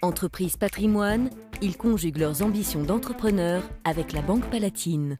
Entreprise Patrimoine, ils conjuguent leurs ambitions d'entrepreneurs avec la Banque Palatine.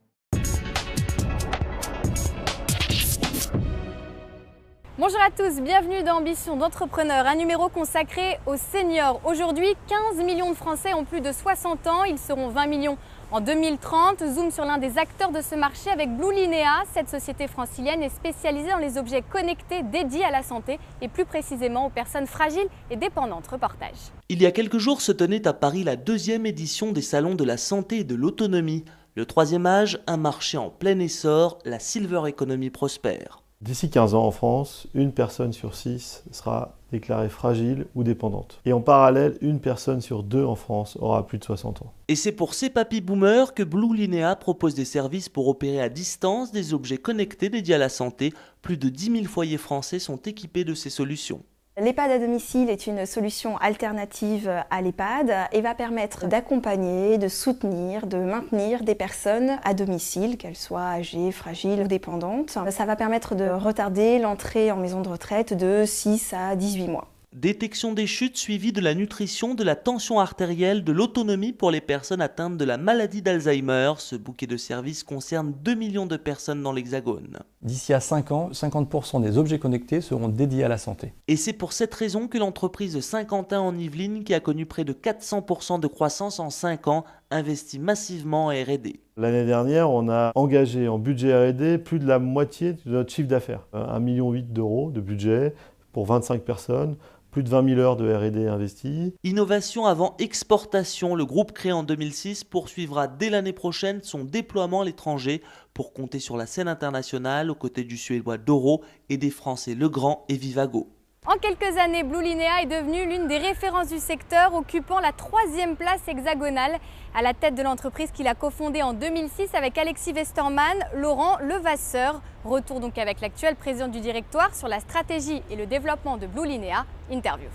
Bonjour à tous, bienvenue dans Ambition d'entrepreneur, un numéro consacré aux seniors. Aujourd'hui, 15 millions de Français ont plus de 60 ans, ils seront 20 millions en 2030. Zoom sur l'un des acteurs de ce marché avec Blulinea. Cette société francilienne est spécialisée dans les objets connectés dédiés à la santé et plus précisément aux personnes fragiles et dépendantes. Reportage. Il y a quelques jours se tenait à Paris la 2e édition des salons de la santé et de l'autonomie. Le troisième âge, un marché en plein essor, la Silver Economy prospère. D'ici 15 ans en France, une personne sur 6 sera déclarée fragile ou dépendante. Et en parallèle, une personne sur 2 en France aura plus de 60 ans. Et c'est pour ces papy boomers que Blulinea propose des services pour opérer à distance des objets connectés dédiés à la santé. Plus de 10 000 foyers français sont équipés de ces solutions. L'EHPAD à domicile est une solution alternative à l'EHPAD et va permettre d'accompagner, de soutenir, de maintenir des personnes à domicile, qu'elles soient âgées, fragiles ou dépendantes. Ça va permettre de retarder l'entrée en maison de retraite de 6 à 18 mois. Détection des chutes suivie de la nutrition, de la tension artérielle, de l'autonomie pour les personnes atteintes de la maladie d'Alzheimer. Ce bouquet de services concerne 2 millions de personnes dans l'Hexagone. D'ici à 5 ans, 50% des objets connectés seront dédiés à la santé. Et c'est pour cette raison que l'entreprise de Saint-Quentin en Yvelines, qui a connu près de 400% de croissance en 5 ans, investit massivement en R&D. L'année dernière, on a engagé en budget R&D plus de la moitié de notre chiffre d'affaires. 1,8 million d'euros de budget pour 25 personnes. Plus de 20 000 heures de R&D investies. Innovation avant exportation, le groupe créé en 2006 poursuivra dès l'année prochaine son déploiement à l'étranger pour compter sur la scène internationale aux côtés du Suédois Doro et des Français Legrand et Vivago. En quelques années, Blulinea est devenue l'une des références du secteur, occupant la 3e place hexagonale à la tête de l'entreprise qu'il a cofondée en 2006 avec Alexis Westermann, Laurent Levasseur. Retour donc avec l'actuel président du directoire sur la stratégie et le développement de Blulinea. Interview.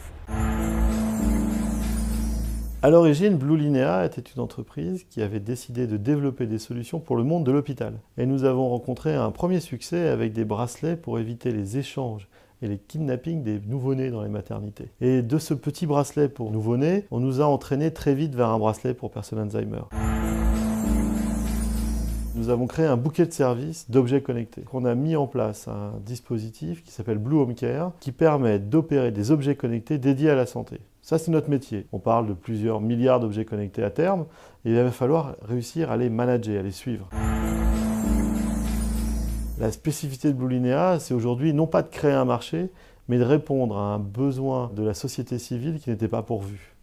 À l'origine, Blulinea était une entreprise qui avait décidé de développer des solutions pour le monde de l'hôpital. Et nous avons rencontré un premier succès avec des bracelets pour éviter les échanges et les kidnappings des nouveau-nés dans les maternités. Et de ce petit bracelet pour nouveau-nés, on nous a entraîné très vite vers un bracelet pour personnes Alzheimer. Nous avons créé un bouquet de services d'objets connectés. On a mis en place un dispositif qui s'appelle Blue Home Care, qui permet d'opérer des objets connectés dédiés à la santé. Ça, c'est notre métier. On parle de plusieurs milliards d'objets connectés à terme, et il va falloir réussir à les manager, à les suivre. La spécificité de Blulinea, c'est aujourd'hui non pas de créer un marché, mais de répondre à un besoin de la société civile qui n'était pas pourvu.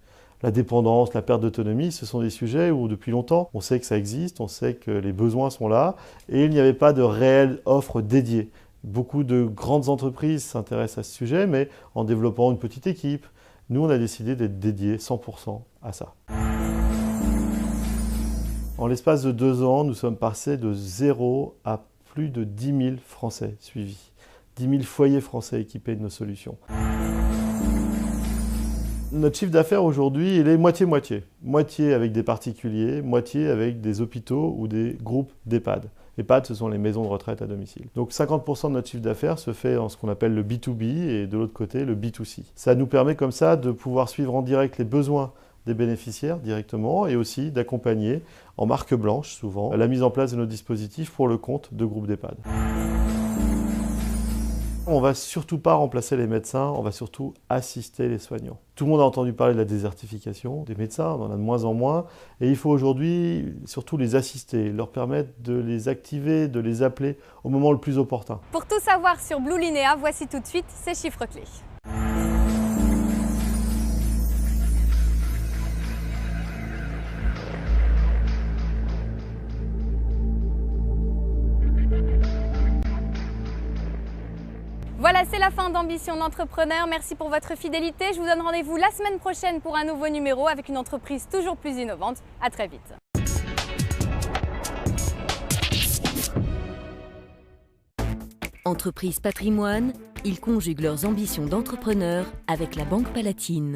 La dépendance, la perte d'autonomie, ce sont des sujets où depuis longtemps, on sait que ça existe, on sait que les besoins sont là, et il n'y avait pas de réelle offre dédiée. Beaucoup de grandes entreprises s'intéressent à ce sujet, mais en développant une petite équipe. Nous, on a décidé d'être dédiés 100% à ça. En l'espace de 2 ans, nous sommes passés de 0 à plus de 10 000 Français suivis. 10 000 foyers français équipés de nos solutions. Notre chiffre d'affaires aujourd'hui, il est moitié-moitié. Moitié avec des particuliers, moitié avec des hôpitaux ou des groupes d'EHPAD. EHPAD, ce sont les maisons de retraite à domicile. Donc 50% de notre chiffre d'affaires se fait en ce qu'on appelle le B2B et de l'autre côté le B2C. Ça nous permet comme ça de pouvoir suivre en direct les besoins des bénéficiaires directement et aussi d'accompagner en marque blanche souvent la mise en place de nos dispositifs pour le compte de groupes d'EHPAD. On ne va surtout pas remplacer les médecins, on va surtout assister les soignants. Tout le monde a entendu parler de la désertification des médecins, on en a de moins en moins, et il faut aujourd'hui surtout les assister, leur permettre de les activer, de les appeler au moment le plus opportun. Pour tout savoir sur Blulinea, voici tout de suite ces chiffres clés. Voilà, c'est la fin d'Ambition d'entrepreneur. Merci pour votre fidélité. Je vous donne rendez-vous la semaine prochaine pour un nouveau numéro avec une entreprise toujours plus innovante. À très vite. Entreprise Patrimoine, ils conjuguent leurs ambitions d'entrepreneurs avec la Banque Palatine.